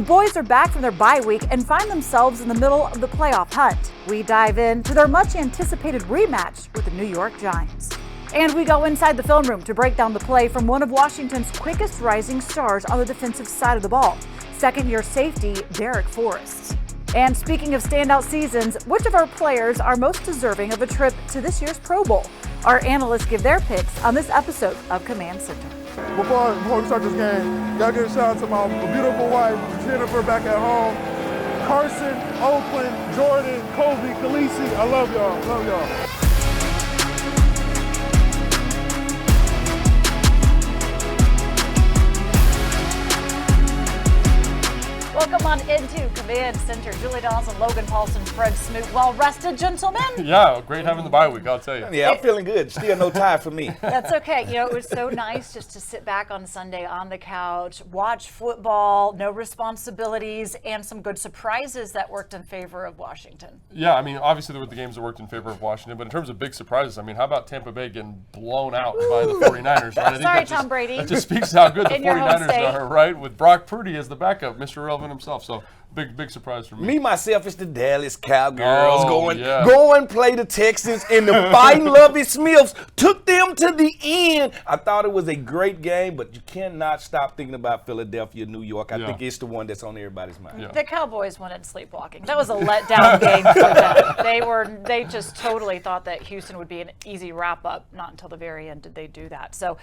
boys are back from their bye week and find themselves in the middle of the playoff hunt. We dive into their much-anticipated rematch with the New York Giants. And we go inside the film room to break down the play from one of Washington's quickest rising stars on the defensive side of the ball, second-year safety Darrick Forrest. And speaking of standout seasons, which of our players are most deserving of a trip to this year's Pro Bowl? Our analysts give their picks on this episode of Command Center. Before we start this game, gotta give a shout out to my beautiful wife, Jennifer, back at home. Carson, Oakland, Jordan, Kobe, Khaleesi, I love y'all, love y'all. Welcome on into Command Center. Julie Donaldson, Logan Paulsen, Fred Smoooooot. Well rested, gentlemen? Yeah, great having the bye week, I'll tell you. Yeah, I'm feeling good. Still no tie for me. That's okay. You know, it was so nice just to sit back on Sunday on the couch, watch football, no responsibilities, and some good surprises that worked in favor of Washington. Yeah, I mean, obviously there were the games that worked in favor of Washington, but in terms of big surprises, I mean, how about Tampa Bay getting blown out by the 49ers, right? I think Sorry, that Tom Brady. That just speaks to how good the In your home 49ers state. are, right? With Brock Purdy as the backup, Mr. Irrelevant himself. So big surprise for me. Me, myself, it's the Dallas Cowgirls Yeah. going play the Texans, and the fighting Lovie Smiths took them to the end. I thought it was a great game, but you cannot stop thinking about Philadelphia, New York. I think it's the one that's on everybody's mind. Yeah. The Cowboys wanted sleepwalking. That was a letdown game for them. They just totally thought that Houston would be an easy wrap-up. Not until the very end did they do that. So,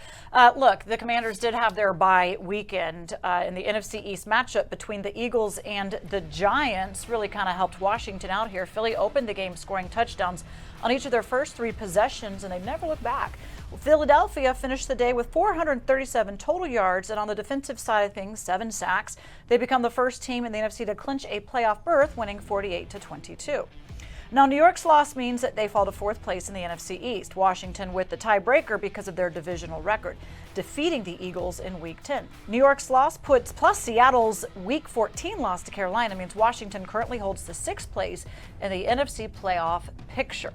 look, the Commanders did have their bye weekend in the NFC East matchup between the Eagles and the Giants. Really kind of helped Washington out here. Philly opened the game scoring touchdowns on each of their first three possessions, and they never looked back. Philadelphia finished the day with 437 total yards, and on the defensive side of things, 7 sacks. They become the first team in the NFC to clinch a playoff berth, winning 48-22. Now, New York's loss means that they fall to 4th place in the NFC East. Washington with the tiebreaker because of their divisional record, defeating the Eagles in Week 10. New York's loss plus Seattle's Week 14 loss to Carolina means Washington currently holds the 6th place in the NFC playoff picture.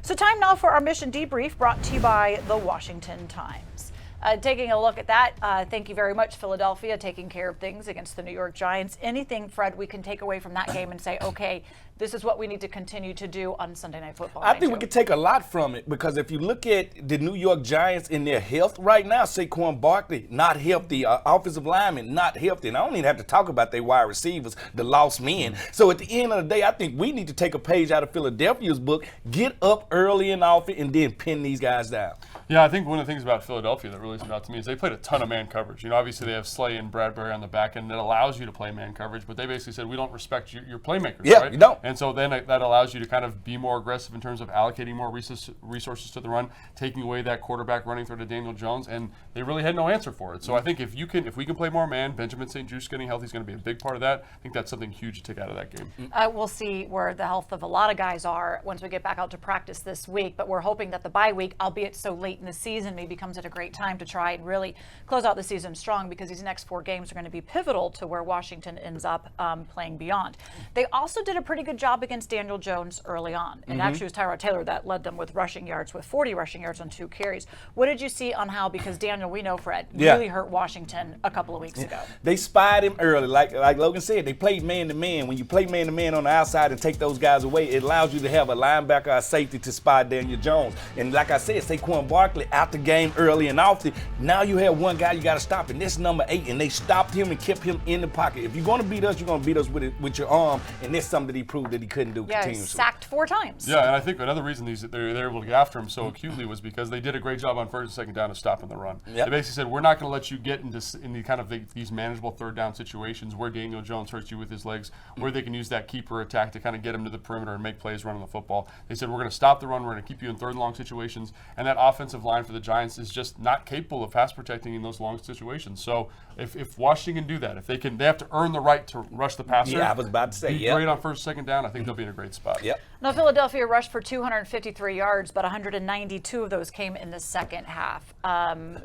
So time now for our mission debrief, brought to you by the Washington Times. Taking a look at that, thank you very much, Philadelphia, taking care of things against the New York Giants. Anything, Fred, we can take away from that game and say, okay, this is what we need to continue to do on Sunday Night Football. I think we could take a lot from it, because if you look at the New York Giants in their health right now, Saquon Barkley not healthy, offensive linemen not healthy, and I don't even have to talk about their wide receivers, the lost men. So at the end of the day, I think we need to take a page out of Philadelphia's book, get up early and often, and then pin these guys down. Yeah, I think one of the things about Philadelphia that really stood out to me is they played a ton of man coverage. You know, obviously they have Slay and Bradbury on the back end that allows you to play man coverage, but they basically said, we don't respect your playmakers, Yeah, right? you don't. And so then that allows you to kind of be more aggressive in terms of allocating more resources to the run, taking away that quarterback running through to Daniel Jones, and they really had no answer for it. So I think if we can play more man, Benjamin St. Juste getting healthy is going to be a big part of that. I think that's something huge to take out of that game. We'll see where the health of a lot of guys are once we get back out to practice this week, but we're hoping that the bye week, albeit so late in the season, maybe comes at a great time to try and really close out the season strong, because these next 4 games are going to be pivotal to where Washington ends up playing beyond. They also did a pretty good job against Daniel Jones early on, and actually it was Tyrod Taylor that led them with rushing yards, with 40 rushing yards on 2 carries. What did you see on how, because Daniel, we know Fred, really hurt Washington a couple of weeks ago. They spied him early, like Logan said. They played man-to-man. When you play man-to-man on the outside and take those guys away, it allows you to have a linebacker or a safety to spy Daniel Jones. And like I said, Saquon Barkley out the game early and often. Now you have one guy you got to stop, and that's number 8, and they stopped him and kept him in the pocket. If you're going to beat us, you're going to beat us with your arm, and that's something that he proved that he couldn't do Yeah, continuously. sacked 4 times. Yeah, and I think another reason they're able to get after him so acutely was because they did a great job on 1st and 2nd down of stopping the run. Yep. They basically said, we're not going to let you get into the kind of these manageable 3rd down situations where Daniel Jones hurts you with his legs, where they can use that keeper attack to kind of get him to the perimeter and make plays running the football. They said, we're going to stop the run, we're going to keep you in 3rd and long situations, and that offensive line for the Giants is just not capable of pass protecting in those long situations. So if Washington can do that, they have to earn the right to rush the passer. Yeah, I was about to say, be great on 1st, 2nd down. I think they'll be in a great spot. Yep. Now, Philadelphia rushed for 253 yards, but 192 of those came in the second half.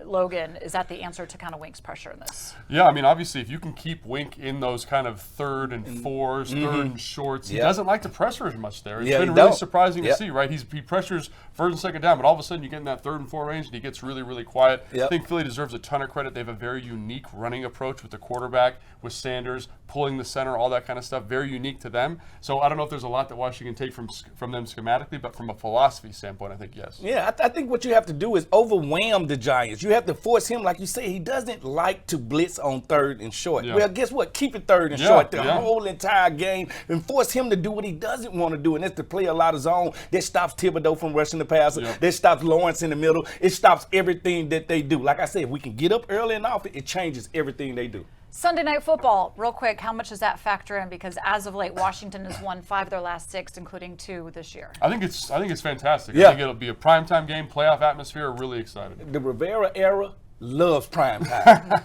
Logan, is that the answer to kind of Wink's pressure in this? Yeah, I mean, obviously, if you can keep Wink in those kind of 3rd and 4s, 3rd and shorts, he doesn't like to pressure as much there. It's been really surprising to see, right? He pressures 1st and 2nd down, but all of a sudden you get in that 3rd 3rd and 4 range, and he gets really, really quiet. Yep. I think Philly deserves a ton of credit. They have a very unique running approach with the quarterback, with Sanders pulling the center, all that kind of stuff. Very unique to them. So I don't know if there's a lot that Washington can take from them schematically, but from a philosophy standpoint, I think yes. Yeah, I think what you have to do is overwhelm the Giants. You have to force him, like you say, he doesn't like to blitz on 3rd and short. Yeah. Well, guess what? Keep it 3rd and short the whole entire game and force him to do what he doesn't want to do, and that's to play a lot of zone. That stops Thibodeau from rushing the passer. Yeah. That stops Lawrence in the middle. It stops everything that they do. Like I said, if we can get up early and often, it changes everything they do. Sunday Night Football, real quick, how much does that factor in? Because as of late, Washington has won 5 of their last 6, including 2 this year. I think it's fantastic. Yeah. I think it'll be a primetime game, playoff atmosphere. Really excited. The Rivera era loves prime time.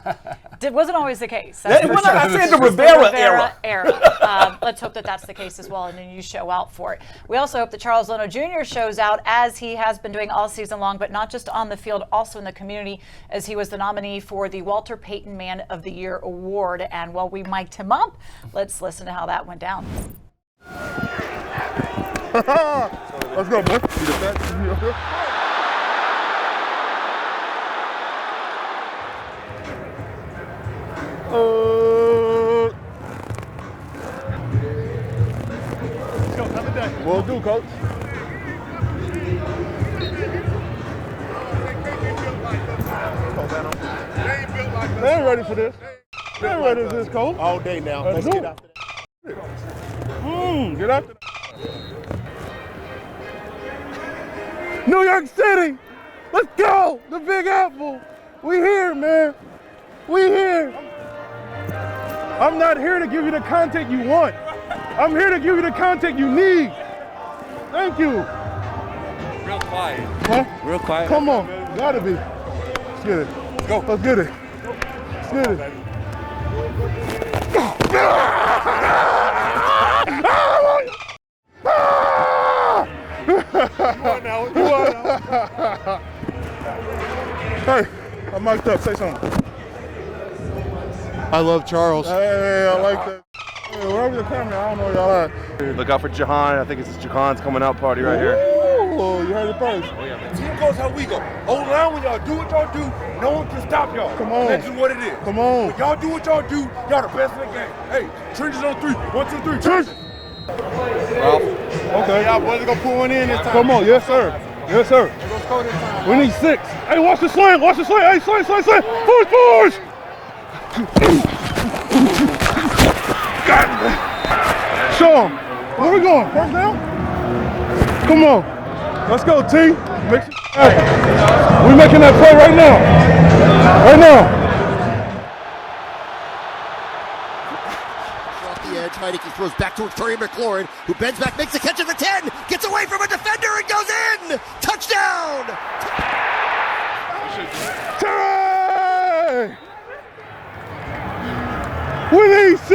It wasn't always the case. I said the Rivera era. Let's hope that that's the case as well, and then you show out for it. We also hope that Charles Leno Jr. shows out, as he has been doing all season long, but not just on the field, also in the community, as he was the nominee for the Walter Payton Man of the Year award. And while we mic'd him up, let's listen to how that went down. Let's go, boy. Will do, coach. They ain't ready for this. They ain't ready for this, coach. All day now. Let's get after that. Get after that. New York City. Let's go. The Big Apple. We here, man. We here. I'm not here to give you the content you want. I'm here to give you the content you need. Thank you. Real quiet. Huh? Real quiet. Come on. Gotta be. Let's get it. Let's go. Let's get it. Let's get it. Hey, I'm mic'd up. Say something. I love Charles. Hey, I like that. Hey, wherever the camera, I don't know where y'all at. Look out for Jahan. I think it's Jahan's coming out party right here. Ooh, you heard it first. Team goes how we go. Hold on when y'all do what y'all do. No one can stop y'all. Come on. That's just what it is. Come on. When y'all do what y'all do, y'all the best in the game. Hey, trenches on 3. 1, 2, 3. Trenches. Ralph. Okay. Y'all boys are gonna pull one in this time. Come on. Yes, sir. Yes, sir. Let's go this time. We need 6. Hey, watch the slant. Watch the slant. Hey, slant. Force. God. Show him. Where we going? First down? Come on. Let's go, T. Make it happen. We're making that play right now. Right now. Off the edge, Heineke throws back towards Terry McLaurin, who bends back, makes the catch at the 10, gets away from a defender and goes in! Touchdown! Terry! We need 6.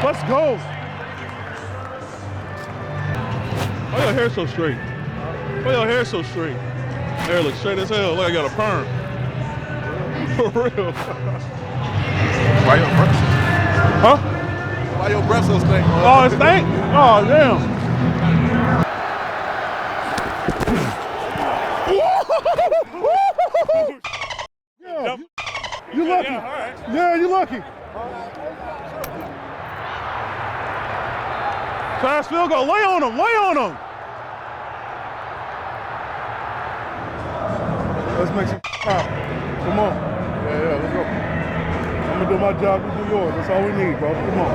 Let's go. Why your hair so straight? Why your hair so straight? Hair looks straight as hell. Like I got a perm. For real. Why your breath? Huh? Why your breath so stink? Oh, it stank? Oh, damn. Yeah, you lucky. Yeah, you lucky. Fast field goal. Lay on him. Let's make some pop. Come on. Yeah, let's go. I'm gonna do my job, you do yours. That's all we need, bro. Come on.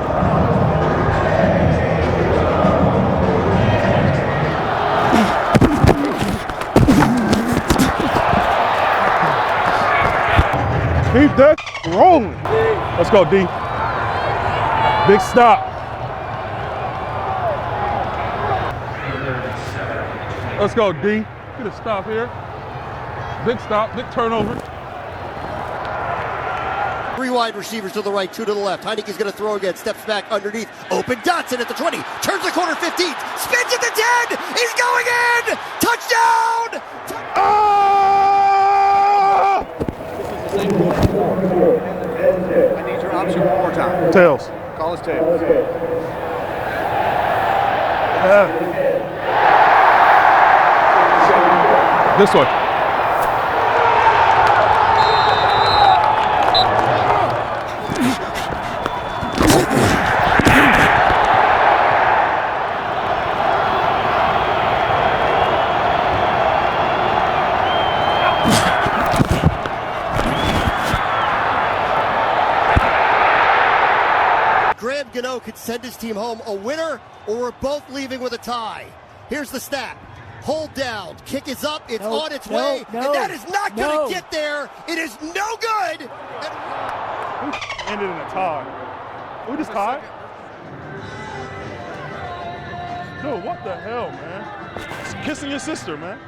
Keep that rolling. Let's go, D. Big stop. Let's go, D. Get a stop here. Big stop, big turnover. 3 wide receivers to the right, 2 to the left. Heineke's going to throw again, steps back underneath. Open Donaldson at the 20, turns the corner 15, spins at the 10, he's going in! Touchdown! Ah! I need your option one more time. Tails. Call his tape. This one. Gano could send his team home a winner, or we're both leaving with a tie. Here's the snap. Hold down. Kick is up. It's on its way. And that is not going to get there. It is no good. We ended in a tie. We just tied? Dude, what the hell, man? It's kissing your sister, man.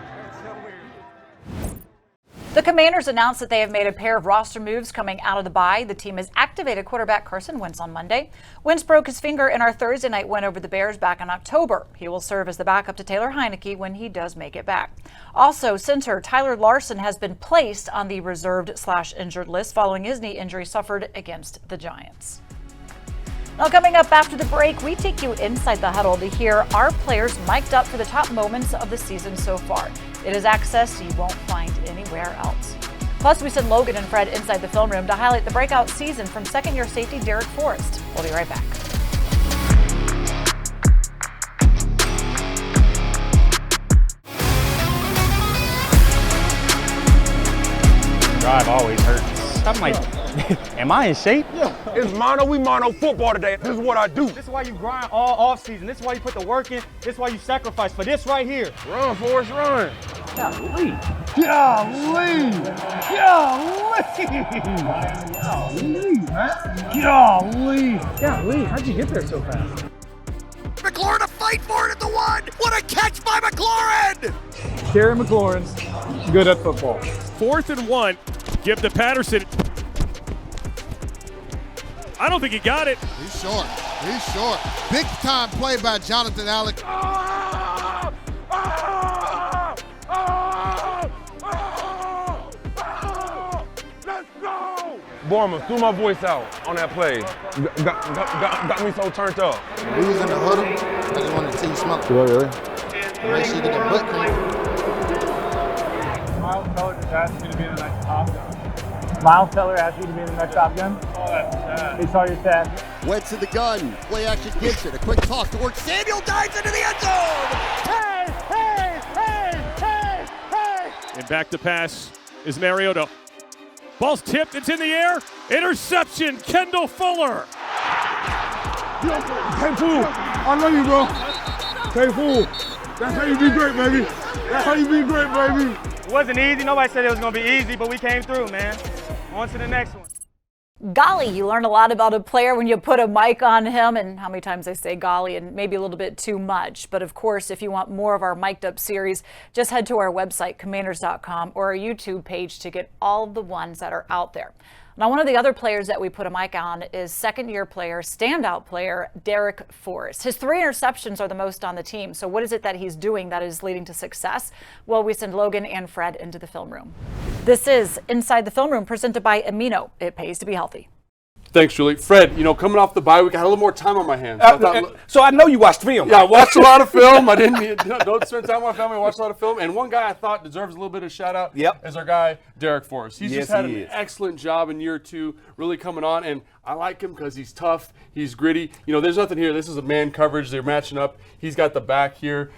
The Commanders announced that they have made a pair of roster moves coming out of the bye. The team has activated quarterback Carson Wentz on Monday. Wentz broke his finger in our Thursday night win over the Bears back in October. He will serve as the backup to Taylor Heineke when he does make it back. Also, center Tyler Larson has been placed on the reserved/injured list following his knee injury suffered against the Giants. Now, coming up after the break, we take you inside the huddle to hear our players mic'd up for the top moments of the season so far. It is access you won't find anywhere else. Plus, we send Logan and Fred inside the film room to highlight the breakout season from second-year safety Darrick Forrest. We'll be right back. Drive always hurts. I'm like, am I in shape? Yeah, it's mono football today. This is what I do. This is why you grind all off season. This is why you put the work in. This is why you sacrifice for this right here. Run, Forrest, run. Golly! Golly! Golly, how'd you get there so fast? McLaurin to fight for it at the one. What a catch by McLaurin! Terry McLaurin's good at football. 4th and 1. Give to Patterson. I don't think he got it. He's short. He's short. Big time play by Jonathan Allen. Let's go! Borman threw my voice out on that play. Got me so turned up. We was in the huddle. I just wanted to see you smoke. Oh, really? Make sure you get that butt clean. Miles Teller just asked you to be in the next Top Gun. Miles Teller asked you to be in the next Top Gun? Oh, that's sad. He saw your stat. Wentz in the gun. Play action Gibson. A quick toss towards Samuel. Dives into the end zone. Hey! And back to pass is Mariota. Ball's tipped. It's in the air. Interception. Kendall Fuller. K-Fool, I love you, bro. K-Fool, that's how you be great, baby. That's how you be great, baby. It wasn't easy. Nobody said it was going to be easy, but we came through, man. On to the next one. Golly, you learn a lot about a player when you put a mic on him, and how many times I say golly, and maybe a little bit too much. But of course, if you want more of our mic'd up series, just head to our website, commanders.com, or our YouTube page to get all of the ones that are out there. Now, one of the other players that we put a mic on is second-year player, standout player, Darrick Forrest. His 3 interceptions are the most on the team. So what is it that he's doing that is leading to success? Well, we send Logan and Fred into the film room. This is Inside the Film Room, presented by Amino. It pays to be healthy. Thanks, Julie. Fred, coming off the bye week, I had a little more time on my hands. So I know you watched film. Yeah, I watched a lot of film. I don't spend time with my family. I watched a lot of film. And one guy I thought deserves a little bit of shout out is our guy, Darrick Forrest. He's just had an excellent job in year 2, really coming on. And I like him because he's tough. He's gritty. There's nothing here. This is a man coverage. They're matching up. He's got the back here.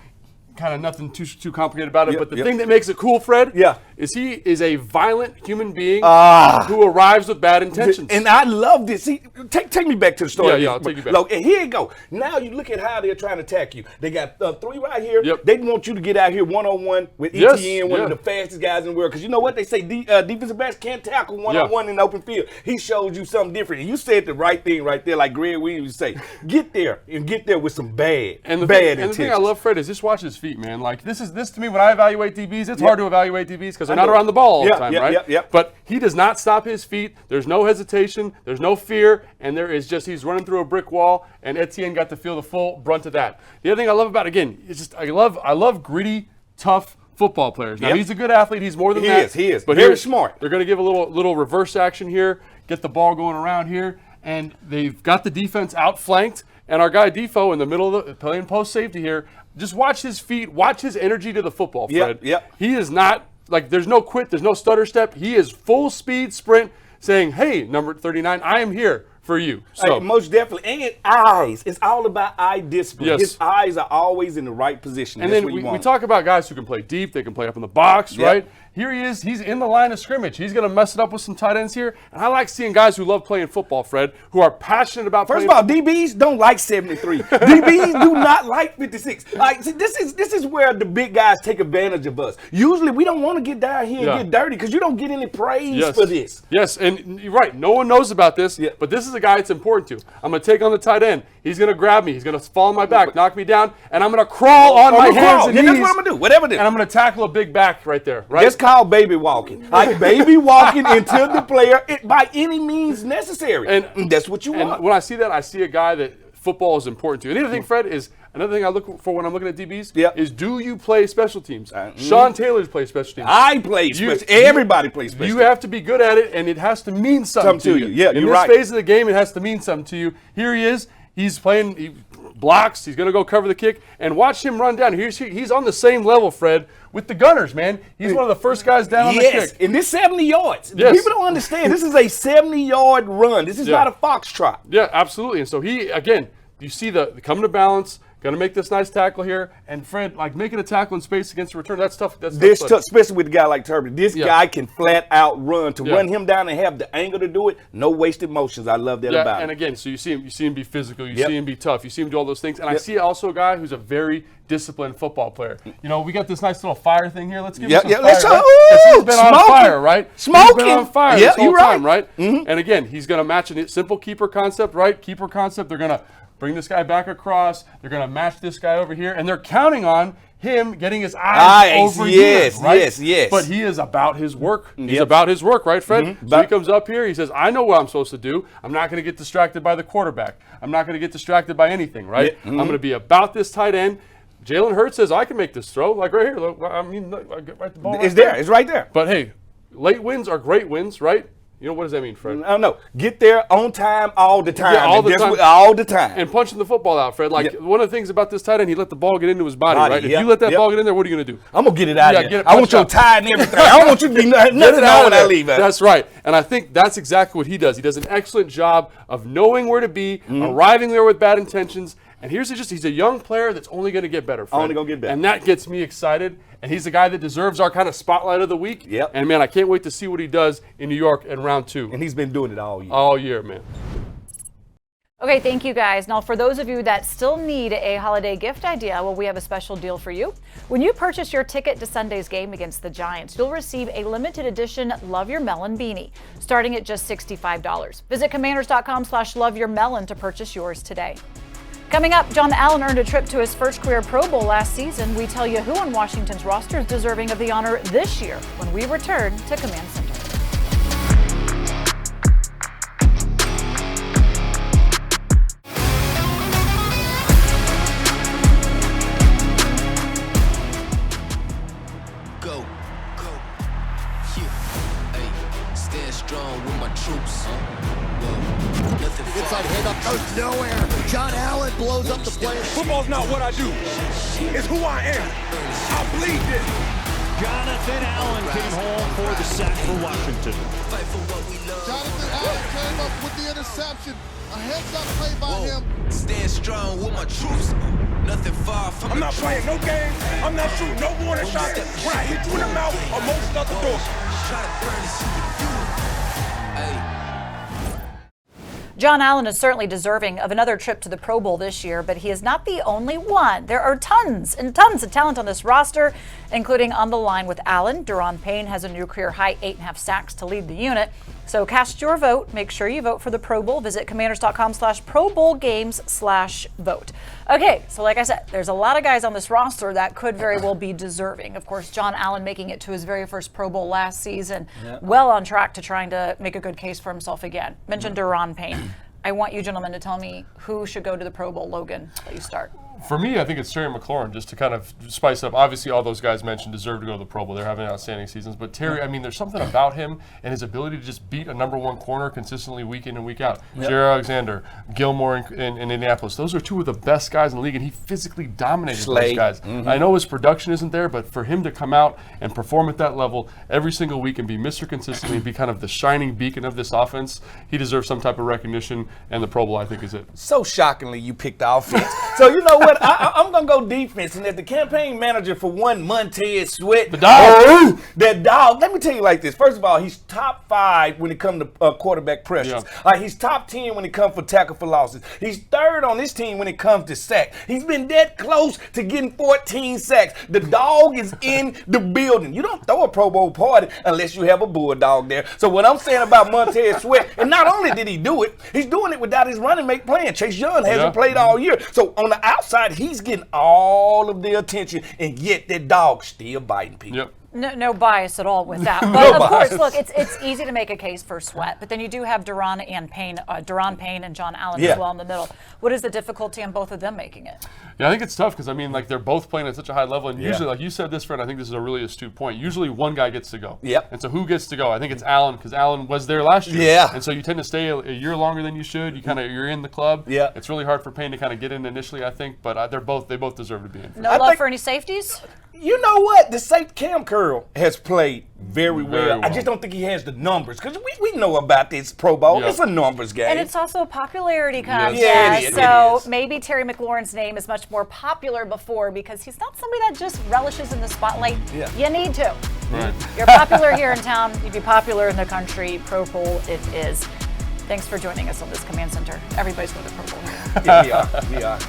Kind of nothing too complicated about it, but the thing that makes it cool, Fred, is he is a violent human being who arrives with bad intentions. And I love this. See, take me back to the story. Yeah, I'll take you back. Look, and here you go. Now you look at how they're trying to attack you. They got 3 right here. Yep. They want you to get out here one-on-one with ETN, one of the fastest guys in the world. Because you know what? They say defensive backs can't tackle one-on-one in the open field. He showed you something different. And you said the right thing right there, like Greg Williams would say. Get there with some bad intentions. And the thing I love, Fred, is just watch his feet, man. Like, this to me, when I evaluate DBs, it's hard to evaluate DBs because they're not around the ball all the time, right? But he does not stop his feet. There's no hesitation. There's no fear. And he's running through a brick wall, and Etienne got to feel the full brunt of that. The other thing I love about, again, is just I love gritty, tough football players. Now, he's a good athlete. He's more than that. He is. But very smart. They're going to give a little reverse action here, get the ball going around here. and they've got the defense outflanked, and our guy Defo in the middle of the playing post safety here. Just watch his feet, watch his energy to the football, Fred. Yep. He is not, like, there's no quit, there's no stutter step. He is full speed sprint saying, hey, number 39, I am here for you. So most definitely. And eyes. It's all about eye discipline. Yes. His eyes are always in the right position. And That's then what you we want. talk about guys who can play deep, they can play up in the box, right? Here he is. He's in the line of scrimmage. He's going to mess it up with some tight ends here. And I like seeing guys who love playing football, Fred, who are passionate about First playing of all, DBs don't like 73. DBs do not like 56. Like, see, this is where the big guys take advantage of us. Usually, we don't want to get down here and get dirty because you don't get any praise for this. Yes, and you're right. No one knows about this, but this is a guy it's important to. I'm going to take on the tight end. He's going to grab me. He's going to fall on my back, knock me down, and I'm going to crawl on my hands and knees. That's what I'm going to do. Whatever it is. And I'm going to tackle a big back right there, right? That's called baby walking. Like baby walking into the player by any means necessary. And that's what you want. And when I see that, I see a guy that football is important to. And the other thing, Fred, is another thing I look for when I'm looking at DBs is, do you play special teams? Sean Taylor's plays special teams. I play special. Everybody plays special. You have to be good at it, and it has to mean something to you. Yeah, in you're this right. phase of the game, it has to mean something to you. Here he is. He's playing. He blocks. He's going to go cover the kick, and watch him run down. He's on the same level, Fred, with the Gunners, man. He's one of the first guys down on the kick. And this 70 yards. Yes. People don't understand. This is a 70-yard run. This is not a foxtrot. Yeah, absolutely. And so he, again, you see the coming to balance, going to make this nice tackle here. And Fred, like making a tackle in space against a return, that's tough. This tough, especially with a guy like Turpin. This guy can flat out run. To run him down and have the angle to do it, no wasted motions. I love that about him. And again, so you see him be physical, you see him be tough, you see him do all those things. And I see also a guy who's a very disciplined football player. You know, we got this nice little fire thing here. Let's give him some fire. Right? He's been on fire, right? Smoking. He's been on fire this whole time, right? Mm-hmm. And again, he's going to match a simple keeper concept, right? Keeper concept. They're going to bring this guy back across. They're going to match this guy over here, and they're counting on him getting his eyes over here, right? Yes. But he is about his work. He's about his work, right, Fred? Mm-hmm. So he comes up here. He says, I know what I'm supposed to do. I'm not going to get distracted by the quarterback. I'm not going to get distracted by anything, right? I'm going to be about this tight end. Jalen Hurts says, I can make this throw. Like right here. Look, I mean, right the ball. It's there. It's right there. But hey, late wins are great wins, right? You know, what does that mean, Fred? I don't know. Get there on time all the time. Yeah, all the time. And And punching the football out, Fred. Like, one of the things about this tight end, he let the ball get into his body, right? If you let that ball get in there, what are you going to do? I'm going to get it out of there. Get it I want your punched out. tie and everything. I don't want you to be nothing on when I leave. That's right. And I think that's exactly what he does. He does an excellent job of knowing where to be, arriving there with bad intentions. And he's a young player that's only going to get better, Fred. Only going to get better. And that gets me excited. And he's the guy that deserves our kind of spotlight of the week. Yep. And, man, I can't wait to see what he does in New York in round 2. And he's been doing it all year. All year, man. Okay, thank you guys. Now, for those of you that still need a holiday gift idea, well, we have a special deal for you. When you purchase your ticket to Sunday's game against the Giants, you'll receive a limited edition Love Your Melon beanie, starting at just $65. Visit commanders.com/loveyourmelon to purchase yours today. Coming up, John Allen earned a trip to his first career Pro Bowl last season. We tell you who on Washington's roster is deserving of the honor this year when we return to Command Center. Inside handoff goes nowhere. John Allen blows up the play. Football's not what I do. It's who I am. I bleed this. Jonathan Allen came home for the sack for Washington. Jonathan Allen came up with the interception. A heads-up play by him. Stand strong with my troops. Nothing far from I'm not playing no games. I'm not shooting no warning shots. When I hit you in the mouth, I'm motioning out the door. Try to burn this shit. Hey. John Allen is certainly deserving of another trip to the Pro Bowl this year, but he is not the only one. There are tons and tons of talent on this roster, including on the line with Allen. Daron Payne has a new career high 8.5 sacks to lead the unit. So cast your vote. Make sure you vote for the Pro Bowl. Visit commanders.com/ProBowlGames/vote. Okay, so like I said, there's a lot of guys on this roster that could very well be deserving. Of course, John Allen making it to his very first Pro Bowl last season. Well on track to trying to make a good case for himself again. Mentioned Daron Payne. I want you gentlemen to tell me who should go to the Pro Bowl. Logan, let you start. For me, I think it's Terry McLaurin, just to kind of spice it up. Obviously, all those guys mentioned deserve to go to the Pro Bowl. They're having outstanding seasons. But Terry, I mean, there's something about him and his ability to just beat a number one corner consistently week in and week out. Yep. Jerry Alexander, Gilmore in Indianapolis. Those are two of the best guys in the league, and he physically dominated those guys. I know his production isn't there, but for him to come out and perform at that level every single week and be Mr. Consistently and be kind of the shining beacon of this offense, he deserves some type of recognition, and the Pro Bowl, I think, is it. So shockingly, you picked offense. So you know what? I'm going to go defense. And as the campaign manager for one Montez Sweat, the dog. That dog, let me tell you like this. First of all, he's top 5 when it comes to quarterback pressures. Yeah. He's top 10 when it comes for tackle for losses. He's 3rd on this team when it comes to sack. He's been that close to getting 14 sacks. The dog is in the building. You don't throw a Pro Bowl party unless you have a bulldog there. So what I'm saying about Montez Sweat, and not only did he do it, he's doing it without his running mate playing. Chase Young hasn't played all year. So on the outside, he's getting all of the attention, and yet that dog still biting people. Yep. No bias at all with that. But of course, look, it's easy to make a case for Sweat, but then you do have Daron Payne and John Allen as well in the middle. What is the difficulty in both of them making it? Yeah, I think it's tough because, I mean, like, they're both playing at such a high level. And usually, like you said this, Fred, I think this is a really astute point. Usually one guy gets to go. Yep. And so who gets to go? I think it's Allen because Allen was there last year. Yeah. And so you tend to stay a year longer than you should. You're in the club. Yeah. It's really hard for Payne to kind of get in initially, I think. But they both deserve to be in. No love for any safeties? You know what? The safe Cam Curl has played very well. I just don't think he has the numbers because we know about this Pro Bowl. Yeah. It's a numbers game. And it's also a popularity contest. Yeah, it is. So maybe Terry McLaurin's name is much more popular before because he's not somebody that just relishes in the spotlight. Yeah. You need to. Right. You're popular here in town. You'd be popular in the country. Pro Bowl it is. Thanks for joining us on this Command Center. Everybody's going to Pro Bowl here. Yeah, we are.